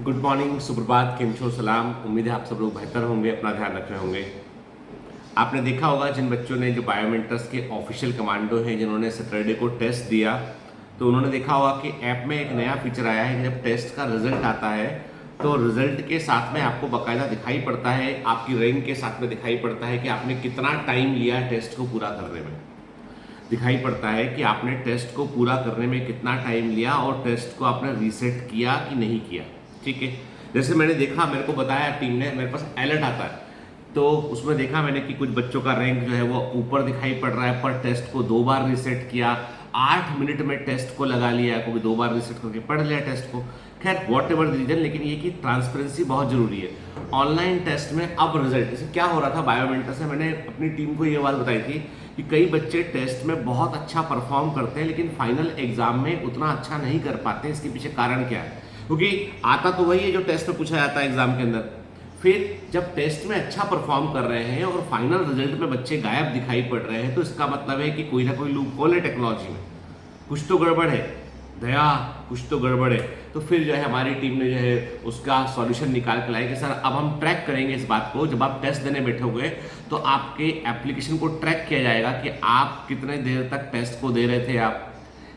Good morning, सुप्रभात, केम छो, सलाम। उम्मीद है आप सब लोग बेहतर होंगे, अपना ध्यान रख रहे होंगे। आपने देखा होगा जिन बच्चों ने जो बायोमेंटर्स के ऑफिशियल कमांडो हैं जिन्होंने सैटरडे को टेस्ट दिया, तो उन्होंने देखा होगा कि ऐप में एक नया फीचर आया है कि जब टेस्ट का रिजल्ट आता है तो रिजल्ट के साथ में आपको बाकायदा दिखाई पड़ता है, आपकी रैंक के साथ में दिखाई पड़ता है कि आपने कितना टाइम लिया टेस्ट को पूरा करने में। दिखाई पड़ता है कि आपने टेस्ट को पूरा करने में कितना टाइम लिया और टेस्ट को आपने रीसेट किया कि नहीं किया। ठीक है, जैसे मैंने देखा, मेरे को बताया टीम ने, मेरे पास अलर्ट आता है तो उसमें देखा मैंने कि कुछ बच्चों का रैंक जो है वो ऊपर दिखाई पड़ रहा है, पर टेस्ट को 2 बार रीसेट किया, 8 मिनट में टेस्ट को लगा लिया, क्योंकि 2 बार रीसेट करके पढ़ लिया टेस्ट को। खैर वॉट एवर द रीजन, लेकिन ये कि ट्रांसपेरेंसी बहुत जरूरी है ऑनलाइन टेस्ट में। अब रिजल्ट जैसे क्या हो रहा था बायोमेंटर से, मैंने अपनी टीम को ये बात बताई थी कि कई बच्चे टेस्ट में बहुत अच्छा परफॉर्म करते हैं लेकिन फाइनल एग्जाम में उतना अच्छा नहीं कर पाते। इसके पीछे कारण क्या है? क्योंकि आता तो वही है जो टेस्ट में पूछा जाता है एग्जाम के अंदर। फिर जब टेस्ट में अच्छा परफॉर्म कर रहे हैं और फाइनल रिजल्ट में बच्चे गायब दिखाई पड़ रहे हैं, तो इसका मतलब है कि कोई ना कोई लूप होल है टेक्नोलॉजी में, कुछ तो गड़बड़ है दया, कुछ तो गड़बड़ है। तो फिर जो है हमारी टीम ने जो है उसका सॉल्यूशन निकाल के लाया कि सर अब हम ट्रैक करेंगे इस बात को। जब आप टेस्ट देने बैठोगे तो आपके एप्लीकेशन को ट्रैक किया जाएगा कि आप कितने देर तक टेस्ट को दे रहे थे, आप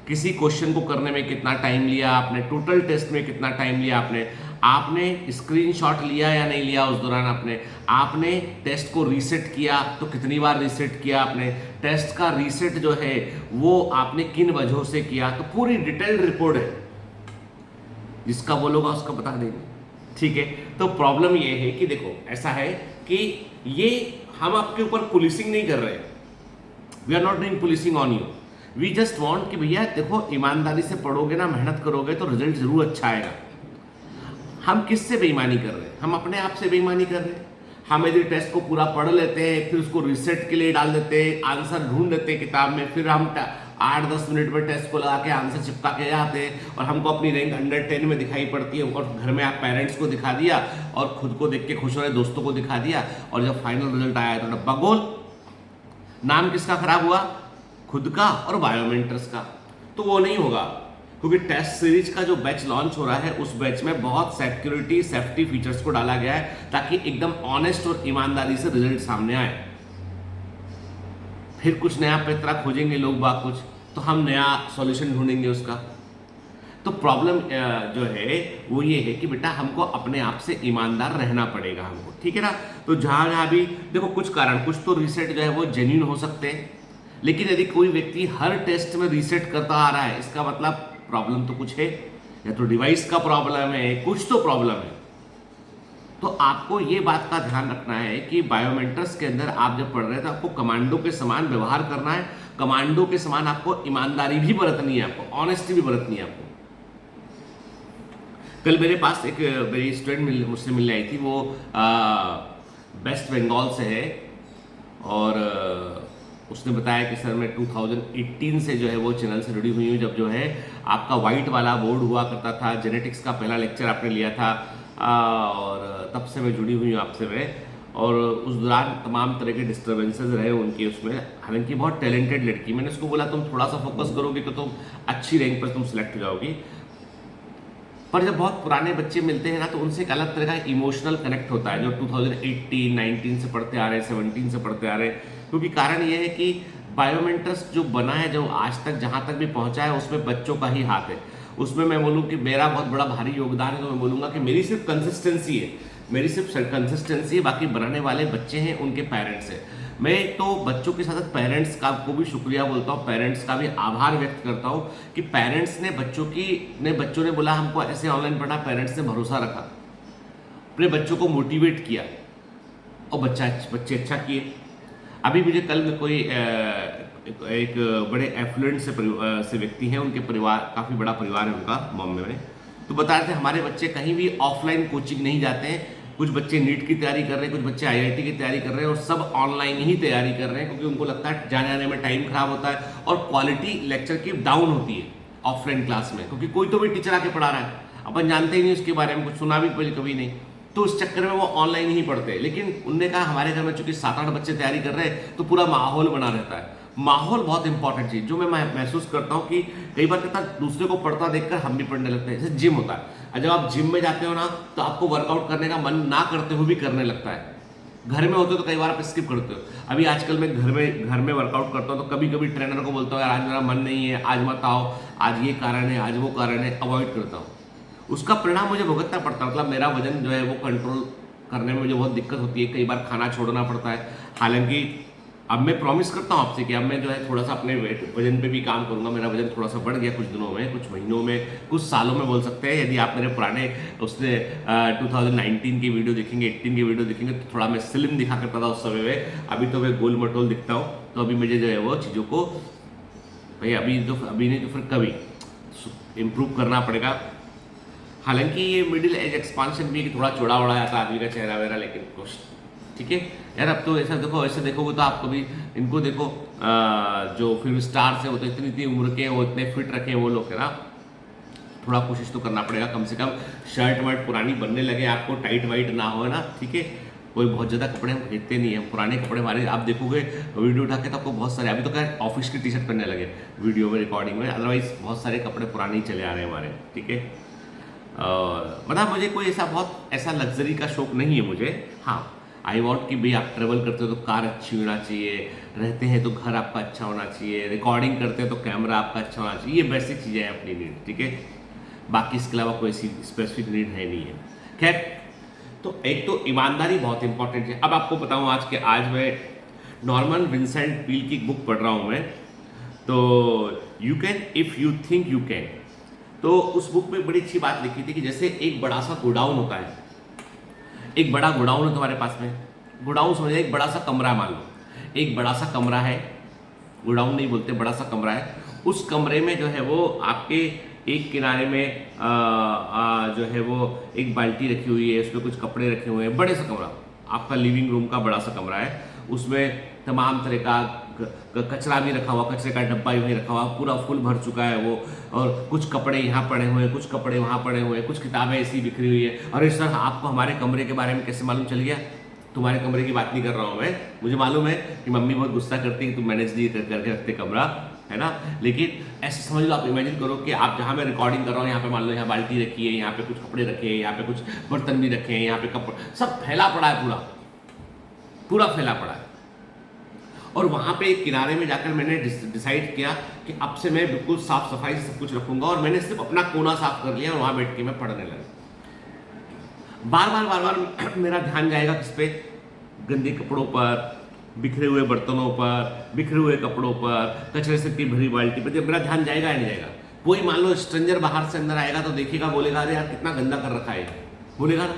किसी क्वेश्चन को करने में कितना टाइम लिया आपने, टोटल टेस्ट में कितना टाइम लिया आपने स्क्रीनशॉट लिया या नहीं लिया उस दौरान आपने टेस्ट को रीसेट किया तो कितनी बार रीसेट किया आपने, टेस्ट का रीसेट जो है वो आपने किन वजहों से किया। तो पूरी डिटेल्ड रिपोर्ट है, जिसका बोलोगा उसका बता देंगे। ठीक है, तो प्रॉब्लम ये है कि देखो ऐसा है कि ये हम आपके ऊपर पुलिसिंग नहीं कर रहे, we are not doing policing on you, we just want कि भैया देखो ईमानदारी से पढ़ोगे ना, मेहनत करोगे तो रिजल्ट जरूर अच्छा आएगा। हम किससे बेईमानी कर रहे हैं? हम अपने आप से बेईमानी कर रहे हैं। हम यदि टेस्ट को पूरा पढ़ लेते हैं, फिर उसको रिसेट के लिए डाल देते हैं, आंसर ढूंढ लेते हैं किताब में, फिर हम 8-10 मिनट में टेस्ट को लगा के आंसर चिपका के जाते हैं और हमको अपनी रैंक अंडर 10 में दिखाई पड़ती है, और घर में आप पेरेंट्स को दिखा दिया और खुद को देख के खुश हो रहे, दोस्तों को दिखा दिया, और जब फाइनल रिजल्ट आया तो डब्बा गोल। नाम किसका खराब हुआ? खुद का और बायोमेंटर्स का। तो वो नहीं होगा, क्योंकि टेस्ट सीरीज का जो बैच लॉन्च हो रहा है उस बैच में बहुत सेफ्टी फीचर्स को डाला गया है ताकि एकदम ऑनेस्ट और ईमानदारी से रिजल्ट सामने आए। फिर कुछ नया पैतरा खोजेंगे लोग बाग कुछ, तो हम नया सॉल्यूशन ढूंढेंगे उसका। तो प्रॉब्लम जो है वो ये है कि बेटा हमको अपने आप से ईमानदार रहना पड़ेगा हमको, ठीक है ना। तो जहां जहां भी देखो कुछ कारण, कुछ तो रीसेट जो है वो जेन्युइन हो सकते हैं, लेकिन यदि कोई व्यक्ति हर टेस्ट में रीसेट करता आ रहा है, इसका मतलब प्रॉब्लम तो कुछ है, या तो डिवाइस का प्रॉब्लम है, कुछ तो प्रॉब्लम है। तो आपको ये बात का ध्यान रखना है कि बायोमेंटर्स के अंदर आप जब पढ़ रहे हैं तो आपको कमांडो के समान व्यवहार करना है, कमांडो के समान आपको ईमानदारी भी बरतनी है, आपको ऑनेस्टी भी बरतनी है आपको। कल मेरे पास एक मेरी स्टूडेंट मुझसे मिलने आई थी, वो वेस्ट बंगाल से है, और उसने बताया कि सर मैं 2018 से जो है वो चैनल से जुड़ी हुई हूँ, जब जो है आपका वाइट वाला बोर्ड हुआ करता था, जेनेटिक्स का पहला लेक्चर आपने लिया था, और तब से मैं जुड़ी हुई हूँ आपसे मैं। और उस दौरान तमाम तरह के डिस्टर्बेंसेस रहे उनके उसमें, हालांकि बहुत टैलेंटेड लड़की। मैंने उसको बोला तुम थोड़ा सा फोकस करोगे तो तुम अच्छी रैंक पर तुम सिलेक्ट हो जाओगी, पर जब बहुत पुराने बच्चे मिलते हैं ना तो उनसे एक अलग तरह का इमोशनल कनेक्ट होता है, जो 2018-19 से पढ़ते आ रहे हैं, 17 से पढ़ते आ रहे हैं। क्योंकि कारण ये है कि बायोमेंटर्स जो बना है, जो आज तक जहाँ तक भी पहुँचा है, उसमें बच्चों का ही हाथ है। उसमें मैं बोलूँ कि मेरा बहुत बड़ा भारी योगदान है, तो मैं बोलूँगा कि मेरी सिर्फ कंसिस्टेंसी है, मेरी सिर्फ कंसिस्टेंसी है, बाकी बनाने वाले बच्चे हैं, उनके पेरेंट्स हैं। मैं तो बच्चों के साथ पेरेंट्स का को भी शुक्रिया बोलता हूँ, पेरेंट्स का भी आभार व्यक्त करता हूँ कि पेरेंट्स ने बच्चों ने बोला हमको ऐसे ऑनलाइन पढ़ना, पेरेंट्स ने भरोसा रखा, अपने बच्चों को मोटिवेट किया और बच्चे अच्छा किए। अभी मुझे कल में कोई एक बड़े एफ्लुएंट से व्यक्ति हैं, उनके परिवार काफ़ी बड़ा परिवार है उनका बॉम्बे में, तो बता रहे थे हमारे बच्चे कहीं भी ऑफलाइन कोचिंग नहीं जाते हैं, कुछ बच्चे नीट की तैयारी कर रहे हैं, कुछ बच्चे आईआईटी की तैयारी कर रहे हैं, और सब ऑनलाइन ही तैयारी कर रहे हैं, क्योंकि उनको लगता है जाने आने में टाइम खराब होता है और क्वालिटी लेक्चर की डाउन होती है ऑफलाइन क्लास में, क्योंकि कोई तो भी टीचर आके पढ़ा रहा है, अपन जानते ही नहीं उसके बारे में, कुछ सुना भी कभी नहीं, तो इस चक्कर में वो ऑनलाइन ही पढ़ते हैं। लेकिन उनने कहा हमारे घर में चूंकि 7-8 बच्चे तैयारी कर रहे हैं तो पूरा माहौल बना रहता है। माहौल बहुत इंपॉर्टेंट चीज, जो मैं महसूस करता हूँ कि कई बार कहता दूसरे को पढ़ता देखकर हम भी पढ़ने लगते हैं। जैसे जिम होता है, और जब आप जिम में जाते हो ना तो आपको वर्कआउट करने का मन ना करते हुए भी करने लगता है। घर में होते हो तो कई बार आप स्किप करते हो। अभी आजकल मैं घर में वर्कआउट करता हूँ तो कभी कभी ट्रेनर को बोलता हूँ यार आज मेरा मन नहीं है, आज मत आओ, आज ये कारण है, आज वो कारण है, अवॉइड करता हूँ। उसका परिणाम मुझे भुगतना पड़ता है, मतलब मेरा वजन जो है वो कंट्रोल करने में मुझे बहुत दिक्कत होती है, कई बार खाना छोड़ना पड़ता है। हालांकि अब मैं प्रॉमिस करता हूँ आपसे कि अब मैं जो है थोड़ा सा अपने वजन पे भी काम करूंगा। मेरा वजन थोड़ा सा बढ़ गया कुछ दिनों में, कुछ महीनों में, कुछ सालों में बोल सकते हैं। यदि आप मेरे पुराने उसने 2019 की वीडियो देखेंगे, 18 की वीडियो देखेंगे तो थोड़ा मैं स्लिम दिखा करता था उस समय में। अभी तो मैं गोल मटोल दिखता हूँ। तो अभी मुझे जो है वो चीज़ों को भाई अभी नहीं तो फिर कभी इम्प्रूव करना पड़ेगा। हालांकि ये मिडिल एज एक्सपांशन भी थोड़ा चौड़ा उड़ा जाता है आदमी का चेहरा वेरा, लेकिन कुछ ठीक है यार। अब तो ऐसा देखो, ऐसे देखोगे तो आप कभी इनको देखो, जो फिल्म स्टार्स है वो तो इतनी इतनी उम्र के हैं, वो इतने फिट रखे हैं वो लोग, है ना। थोड़ा कोशिश तो करना पड़ेगा, कम से कम शर्ट वर्ट पुरानी बनने लगे, आपको टाइट वाइट ना हो, है ना, ठीक है। कोई बहुत ज़्यादा कपड़े हम खरीदते नहीं है, पुराने कपड़े हमारे आप देखोगे वीडियो उठा के तो आपको बहुत सारे, अभी तो क्या ऑफिस की टी शर्ट पहनने लगे वीडियो में, रिकॉर्डिंग में, अदरवाइज बहुत सारे कपड़े पुराने ही चले आ रहे हैं हमारे, ठीक है। मतलब मुझे कोई ऐसा लग्जरी का शौक नहीं है मुझे। हाँ, आई वॉन्ट कि भाई आप ट्रेवल करते हो तो कार अच्छी होना चाहिए, रहते हैं तो घर आपका अच्छा होना चाहिए, रिकॉर्डिंग करते हैं तो कैमरा आपका अच्छा होना चाहिए। ये बेसिक चीज़ें हैं अपनी नीड, ठीक है। बाकी इसके अलावा कोई स्पेसिफिक नीड है नहीं है। खैर, तो एक तो ईमानदारी बहुत इंपॉर्टेंट है। अब आपको बताऊँ आज मैं नॉर्मन विंसेंट पील की बुक पढ़ रहा हूँ मैं, तो you can if you think you can. तो उस बुक में बड़ी अच्छी बात लिखी थी कि जैसे एक बड़ा सा गोडाउन होता है, एक बड़ा गोडाउन है तुम्हारे पास में, गोडाउन समझिए एक बड़ा सा कमरा, मान लो एक बड़ा सा कमरा है, गोडाउन नहीं बोलते, बड़ा सा कमरा है। उस कमरे में जो है वो आपके एक किनारे में जो है वो एक बाल्टी रखी हुई है, उसमें कुछ कपड़े रखे हुए हैं, बड़े सा कमरा, आपका लिविंग रूम का बड़ा सा कमरा है। उसमें तमाम तरह का कचरा भी रखा हुआ, कचरे का डब्बा भी रखा हुआ, पूरा फुल भर चुका है वो, और कुछ कपड़े यहाँ पड़े हुए हैं, कुछ कपड़े वहाँ पड़े हुए हैं, कुछ किताबें ऐसी बिखरी हुई है। और इस तरह आपको हमारे कमरे के बारे में कैसे मालूम चल गया? तुम्हारे कमरे की बात नहीं कर रहा हूँ मैं, मुझे मालूम है कि मम्मी बहुत गुस्सा करती है कि तुम मैनेज नहीं करके रखते कमरा, है ना। लेकिन ऐसे समझ लो, आप इमेजिन करो कि आप जहाँ मैं रिकॉर्डिंग कर रहा हूँ, यहाँ पे मान लो यहाँ बाल्टी रखी है, यहाँ पे कुछ कपड़े रखे हैं, यहाँ पे कुछ बर्तन भी रखे हैं, यहाँ पे कपड़े सब फैला पड़ा है, पूरा फैला पड़ा है। और वहाँ पे एक किनारे में जाकर मैंने डिसाइड किया कि अब से मैं बिल्कुल साफ सफाई से सब कुछ रखूंगा, और मैंने सिर्फ अपना कोना साफ कर लिया और वहाँ बैठ के मैं पढ़ने लगा। बार बार मेरा ध्यान जाएगा किस पे? गंदे कपड़ों पर, बिखरे हुए बर्तनों पर, बिखरे हुए कपड़ों पर, कचरे से की भरी बाल्टी पर। जब मेरा ध्यान जाएगा या नहीं जाएगा? कोई मान लो स्ट्रेंजर बाहर से अंदर आएगा तो देखेगा, बोलेगा अरे यार कितना गंदा कर रखा है, बोलेगा ना।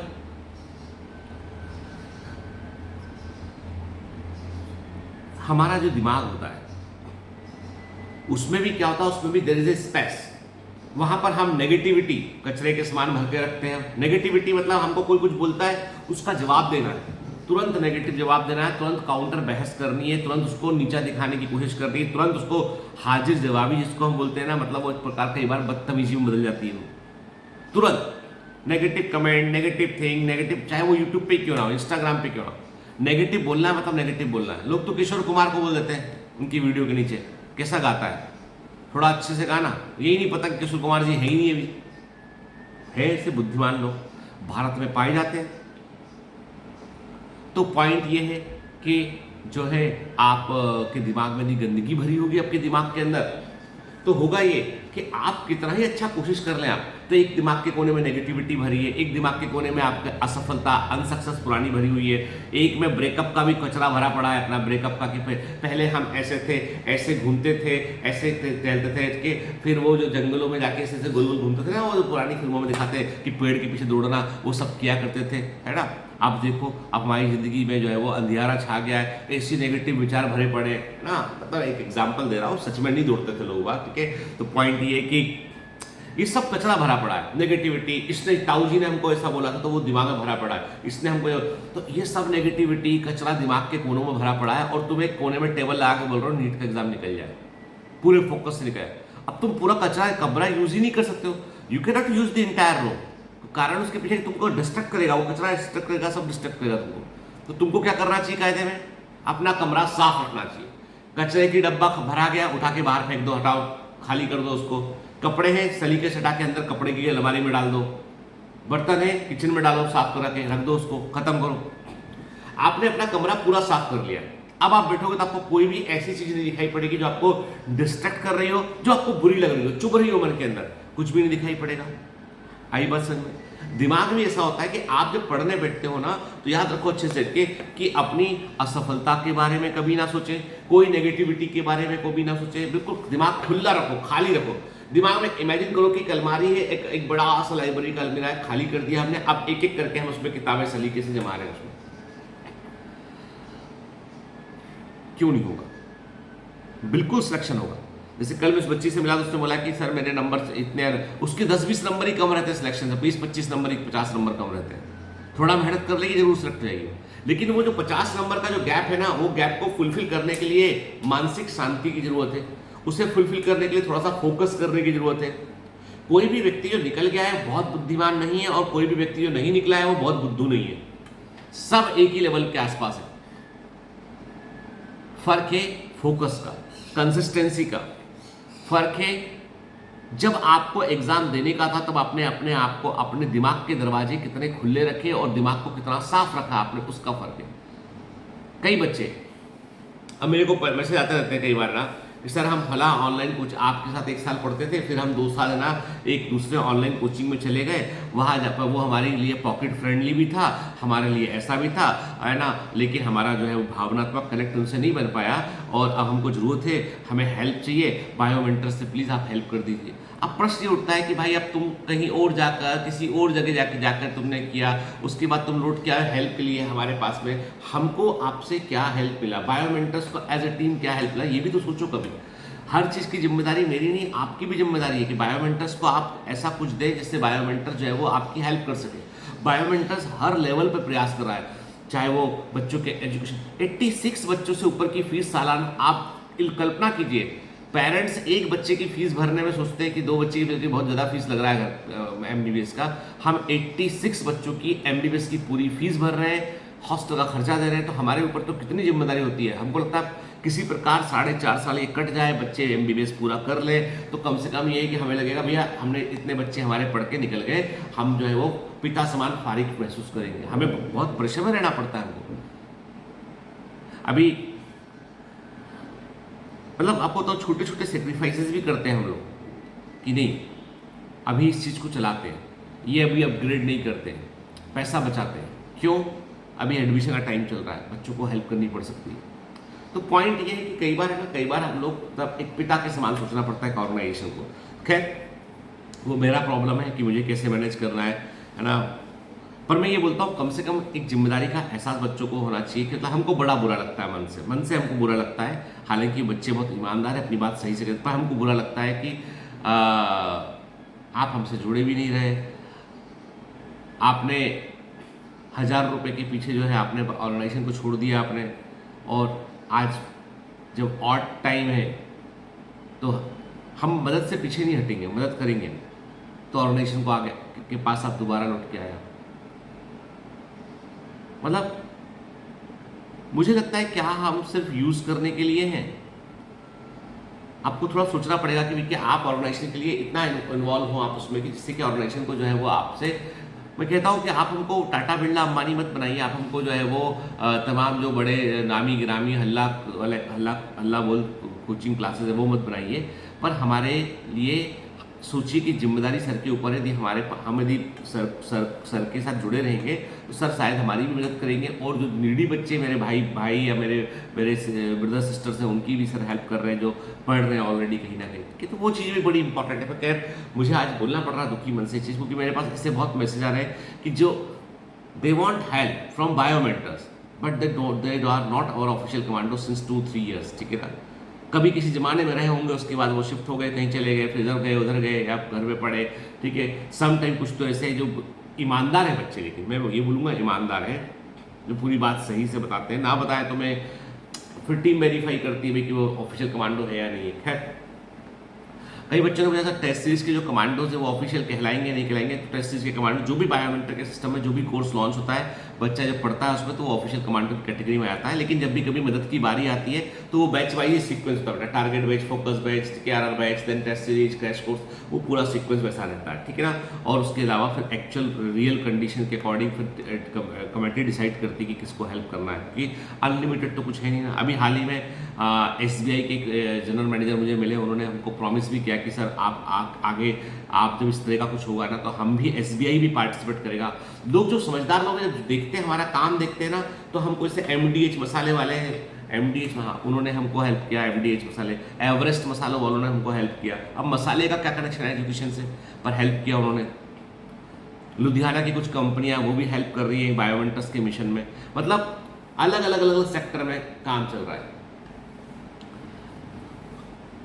हमारा जो दिमाग होता है उसमें भी क्या होता है, उसमें भी देयर इज ए स्पेस। वहां पर हम नेगेटिविटी, कचरे के सामान भर के रखते हैं। नेगेटिविटी मतलब हमको कोई कुछ बोलता है, उसका जवाब देना है, तुरंत नेगेटिव जवाब देना है, तुरंत काउंटर बहस करनी है, तुरंत उसको नीचा दिखाने की कोशिश करनी है, तुरंत उसको हाजिर जवाबी जिसको हम बोलते हैं ना, मतलब वो एक प्रकार कई बार बदतमीजी में बदल जाती है। तुरंत negative comment, negative thing, negative, चाहे वो यूट्यूब पे क्यों ना हो, इंस्टाग्राम पे क्यों ना हो, नेगेटिव बोलना है मतलब नेगेटिव बोलना है। लोग तो किशोर कुमार को बोल देते हैं उनकी वीडियो के नीचे, कैसा गाता है, थोड़ा अच्छे से गाना, यही नहीं पता कि किशोर कुमार जी है ही नहीं अभी। है ऐसे बुद्धिमान लोग भारत में पाए जाते हैं। तो पॉइंट ये है कि जो है आप के दिमाग में यदि गंदगी भरी होगी आपके दिमाग के अंदर, तो होगा ये कि आप कितना ही अच्छा कोशिश कर लें आप, तो एक दिमाग के कोने में नेगेटिविटी भरी है, एक दिमाग के कोने में आपका असफलता, अनसक्सेस पुरानी भरी हुई है, एक में ब्रेकअप का भी कचरा भरा पड़ा है, अपना ब्रेकअप का कि पहले हम ऐसे थे, ऐसे घूमते थे, ऐसे टहलते थे कि फिर वो जो जंगलों में जाके ऐसे गोल गोल घूमते थे ना, वो जो पुरानी फिल्मों में दिखाते हैं कि पेड़ के पीछे दौड़ना, वो सब किया करते थे, है ना। आप देखो अब हमारी ज़िंदगी में जो है वो अंधियारा छा गया है, ऐसी नेगेटिव विचार भरे पड़े ना। मतलब एक एग्जांपल दे रहा हूँ, सच में नहीं दौड़ते थे लोग बात, ठीक है। तो पॉइंट ये है कि ये सब कचरा भरा पड़ा है, नेगेटिविटी। इसने ताऊ जी ने हमको ऐसा बोला था तो वो दिमाग में भरा पड़ा है, इसने हमको, तो ये सब नेगेटिविटी कचरा दिमाग के कोनों में भरा पड़ा है। और तुम एक कोने में टेबल लगा के बोल रहे हो नीट का एग्जाम निकल जाए, पूरे फोकस से निकले। अब तुम पूरा कचरा कमरा यूज ही नहीं कर सकते हो, you can not use the entire room. कारण उसके पीछे तुमको डिस्ट्रक्ट करेगा, वो कचरा डिस्ट्रक्ट करेगा, सब डिस्ट्रक्ट करेगा तुमको। तो तुमको क्या करना चाहिए? कायदे में अपना कमरा साफ रखना चाहिए। कचरे की डब्बा भरा गया, उठा के बाहर फेंक दो, हटाओ, खाली कर दो उसको। कपड़े हैं, सलीके से हटा के अंदर कपड़े की अलमारी में डाल दो, बर्तन है किचन में डालो, साफ करा के रख दो, उसको खत्म करो। आपने अपना कमरा पूरा साफ कर लिया, अब आप बैठोगे तो आपको कोई भी ऐसी चीज नहीं दिखाई पड़ेगी जो आपको डिस्ट्रैक्ट कर रही हो, जो आपको बुरी लग रही हो, चुभ रही हो मन के अंदर, कुछ भी नहीं दिखाई पड़ेगा। आई बात समझ में? दिमाग में ऐसा होता है कि आप जब पढ़ने बैठते हो ना, तो याद रखो अच्छे से कि अपनी असफलता के बारे में कभी ना सोचें, कोई नेगेटिविटी के बारे में कभी ना सोचें, बिल्कुल दिमाग खुला रखो, खाली रखो। दिमाग में इमेजिन करो कि एक अलमारी है, एक बड़ा सा लाइब्रेरी का अलमीरा है, खाली कर दिया हमने, अब एक एक करके हम उसमें किताबें सलीके से जमा रहे हैं उसमें। क्यों नहीं होगा? बिल्कुल सिलेक्शन होगा। जैसे कल मैं उस बच्ची से मिला तो उसने बोला कि सर मेरे नंबर इतने, उसके 10-20 नंबर ही कम रहते हैं सिलेक्शन से, 20-25 नंबर, 50 नंबर कम रहते हैं। थोड़ा मेहनत कर लेगी जरूर सिलेक्ट हो जाएगी, लेकिन वो जो 50 नंबर का जो गैप है ना, वो गैप को फुलफिल करने के लिए मानसिक शांति की जरूरत है, उसे फुलफिल करने के लिए थोड़ा सा फोकस करने की जरूरत है। कोई भी व्यक्ति जो निकल गया है बहुत बुद्धिमान नहीं है, और कोई भी व्यक्ति जो नहीं निकला है वो बहुत बुद्धू नहीं है, सब एक ही लेवल के आसपास है। फर्क है फोकस का, कंसिस्टेंसी का। फर्क है जब आपको एग्जाम देने का था तब आपने अपने आप को, अपने दिमाग के दरवाजे कितने खुले रखे और दिमाग को कितना साफ रखा आपने, उसका फर्क है। कई बच्चे अब मेरे को मैसेज आते रहते हैं कई बार ना कि सर हम फला ऑनलाइन कोच आपके साथ 1 साल पढ़ते थे, फिर हम 2 साल है ना एक दूसरे ऑनलाइन कोचिंग में चले गए, वहाँ जाकर वो हमारे लिए पॉकेट फ्रेंडली भी था, हमारे लिए ऐसा भी था है ना, लेकिन हमारा जो है वो भावनात्मक कनेक्ट उनसे नहीं बन पाया, और अब हमको ज़रूरत है, हमें हेल्प चाहिए, बायो मेंटर से प्लीज़ आप हेल्प कर दीजिए। अब प्रश्न ये उठता है कि भाई अब तुम कहीं और जाकर, किसी और जगह जाकर तुमने किया, उसके बाद तुम लौट के आए हेल्प के लिए हमारे पास में, हमको आपसे क्या हेल्प मिला, बायो मेंटर्स को एज ए टीम क्या हेल्प मिला, ये भी तो सोचो कभी। हर चीज़ की जिम्मेदारी मेरी नहीं, आपकी भी जिम्मेदारी है कि बायो मेंटर्स को आप ऐसा कुछ दें जिससे बायो मेंटर जो है वो आपकी हेल्प कर सके। बायो मेंटर्स हर लेवल पर प्रयास कर रहा है, चाहे वो बच्चों के एजुकेशन, 86 बच्चों से ऊपर की फीस सालाना, आप कल्पना कीजिए, पेरेंट्स एक बच्चे की फीस भरने में सोचते हैं कि 2 बच्चे की बहुत ज़्यादा फीस लग रहा है MBBS का, हम 86 बच्चों की MBBS की पूरी फीस भर रहे हैं, हॉस्टल का खर्चा दे रहे हैं, तो हमारे ऊपर तो कितनी जिम्मेदारी होती है। हमको लगता है किसी प्रकार 4.5 साल ये कट जाए, बच्चे MBBS पूरा कर ले, तो कम से कम ये है कि हमें लगेगा भैया हमने इतने बच्चे हमारे पढ़ के निकल गए, हम जो है वो पिता समान फारिग महसूस करेंगे। हमें बहुत प्रेशर में रहना पड़ता है हमको। अभी मतलब आपको तो छोटे छोटे सेक्रीफाइसेस भी करते हैं हम लोग कि नहीं, अभी इस चीज़ को चलाते हैं, ये अभी अपग्रेड नहीं करते हैं, पैसा बचाते हैं, क्यों? अभी एडमिशन का टाइम चल रहा है, बच्चों को हेल्प करनी पड़ सकती है। तो पॉइंट ये है कि कई बार है ना, कई बार हम लोग तब एक पिता के समान सोचना पड़ता है एक ऑर्गेनाइजेशन को। खैर वो मेरा प्रॉब्लम है कि मुझे कैसे मैनेज करना है ना, पर मैं ये बोलता हूँ कम से कम एक जिम्मेदारी का एहसास बच्चों को होना चाहिए, क्योंकि हमको बड़ा बुरा लगता है, मन से हमको बुरा लगता है, हालांकि बच्चे बहुत ईमानदार है, अपनी बात सही से कहते, पर हमको बुरा लगता है कि आप हमसे जुड़े भी नहीं रहे, आपने 1000 रुपये के पीछे जो है आपने ऑर्गेनाइजेशन को छोड़ दिया आपने, और आज जब ऑड टाइम है तो हम मदद से पीछे नहीं हटेंगे, मदद करेंगे, तो ऑर्गेनाइजेशन को आगे के पास आप दोबारा लौट के आया। मतलब मुझे लगता है क्या हम सिर्फ यूज करने के लिए हैं? आपको थोड़ा सोचना पड़ेगा कि आप ऑर्गेनाइजेशन के लिए इतना इन्वॉल्व हो आप उसमें कि जिससे कि ऑर्गेनाइजेशन को जो है वो आपसे, मैं कहता हूँ कि आप हमको टाटा बिरला अंबानी मत बनाइए, आप हमको जो है वो तमाम जो बड़े नामी गिरामी हल्ला बोल कोचिंग क्लासेस है वो मत बनाइए, पर हमारे लिए सोचिए कि जिम्मेदारी सर के ऊपर है, यदि हम यदि सर के साथ जुड़े रहेंगे तो सर शायद हमारी भी मदद करेंगे, और जो नीडी बच्चे मेरे भाई या मेरे ब्रदर सिस्टर्स हैं उनकी भी सर हेल्प कर रहे हैं, जो पढ़ रहे हैं ऑलरेडी कहीं ना कहीं, कि तो वो चीज़ भी बड़ी इंपॉर्टेंट है। पर खैर मुझे आज बोलना पड़ रहा दुखी मन से चीज़, क्योंकि मेरे पास इससे बहुत मैसेज आ रहे हैं कि जो they want help from bio mentors but they are not our official commando since 2-3 years, ठीक है ना। कभी किसी ज़माने में रहे होंगे, उसके बाद वो शिफ्ट हो गए, कहीं चले गए, फिर इधर गए उधर गए, या घर में पड़े, ठीक है। सम टाइम कुछ तो ऐसे जो ईमानदार है बच्चे, लेकिन मैं ये बोलूँगा ईमानदार है, जो पूरी बात सही से बताते हैं, ना बताए तो मैं फिर टीम वेरीफाई करती है कि वो ऑफिशियल कमांडो है या नहीं है। खैर कई बच्चों ने पूछा टेस्ट सीरीज के जो कमांडोज है वो ऑफिशियल कहलाएंगे नहीं कहलाएंगे। तो टेस्ट सीरीज के कमांडो जो भी बायोमेंटर के सिस्टम में जो भी कोर्स लॉन्च होता है, बच्चा जब पढ़ता है उसमें, तो वो ऑफिशियल कमांडो की कैटेगरी में आता है। लेकिन जब भी कभी मदद की बारी आती है तो वो बैच वाइज सीक्वेंस होता है, target batch, focus batch, KRR batch, then test series, crash course, वो पूरा सीक्वेंस वैसा रहता है, ठीक है ना। और उसके अलावा फिर एक्चुअल रियल कंडीशन के अकॉर्डिंग फिर कमेटी डिसाइड करती है कि किसको हेल्प करना है, क्योंकि अनलिमिटेड तो कुछ है नहीं ना। अभी हाल ही में SBI के एक जनरल मैनेजर मुझे मिले, उन्होंने हमको प्रॉमिस भी किया कि सर आप आगे आप जब इस तरह का कुछ होगा ना तो हम भी, SBI भी पार्टिसिपेट करेगा। लोग जो समझदार लोग हैं, जब देखते हैं हमारा काम देखते हैं ना, तो हमको इससे MDH मसाले वाले हैं, MDH, हाँ, उन्होंने हमको हेल्प किया, MDH मसाले, एवरेस्ट मसालों वालों ने हमको हेल्प किया। अब मसाले का क्या कनेक्शन है एजुकेशन से, पर हेल्प किया उन्होंने। लुधियाना की कुछ कंपनियां वो भी हेल्प कर रही है बायोमेंटर्स के मिशन में। मतलब अलग अलग सेक्टर में काम चल रहा है।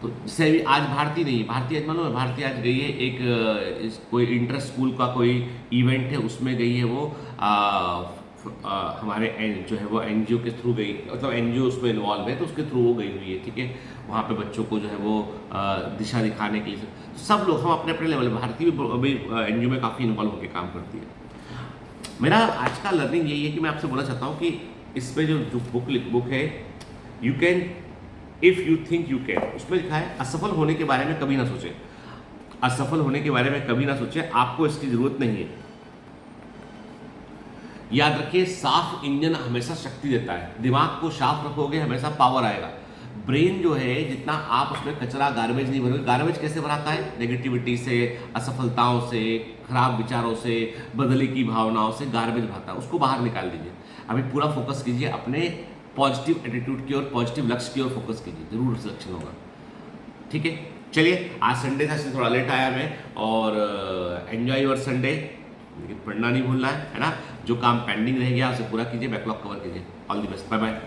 तो जैसे अभी आज भारती नहीं है, भारती आज मालूम है, भारती आज गई है एक कोई इंटर स्कूल का कोई इवेंट है, उसमें गई है वो हमारे जो है वो NGO के थ्रू गई, मतलब NGO उसमें इन्वॉल्व है तो उसके थ्रू वो गई हुई है, ठीक है। वहाँ पे बच्चों को जो है वो दिशा दिखाने के लिए तो सब लोग, हम अपने अपने लेवल, भारती भी अभी NGO में काफ़ी इन्वॉल्व होकर काम करती है। मेरा आज का लर्निंग यही है कि मैं आपसे बोलना चाहता हूँ कि इसमें जो बुक है, you can if you think you can, उसमें लिखा है असफल होने के बारे में कभी ना सोचें, असफल होने के बारे में कभी ना सोचें, आपको इसकी जरूरत नहीं है। याद रखिए, साफ इंजन हमेशा शक्ति देता है, दिमाग को साफ रखोगे हमेशा पावर आएगा। ब्रेन जो है, जितना आप उसमें कचरा गार्बेज नहीं भरोगे, गार्बेज कैसे भराता है, नेगेटिविटी से, असफलताओं से, खराब विचारों से, बदले की भावनाओं से गार्बेज भरता है, उसको बाहर निकाल दीजिए। अभी पूरा फोकस कीजिए अपने पॉजिटिव एटीट्यूड की ओर, पॉजिटिव लक्ष्य की ओर फोकस कीजिए, जरूर सिलेक्शन होगा, ठीक है। चलिए, आज संडे था इसलिए थोड़ा लेट आया मैं, और एंजॉय योर संडे, लेकिन पढ़ना नहीं भूलना है ना। जो काम पेंडिंग रह गया उसे पूरा कीजिए, बैकलॉग कवर कीजिए। All the best, bye bye.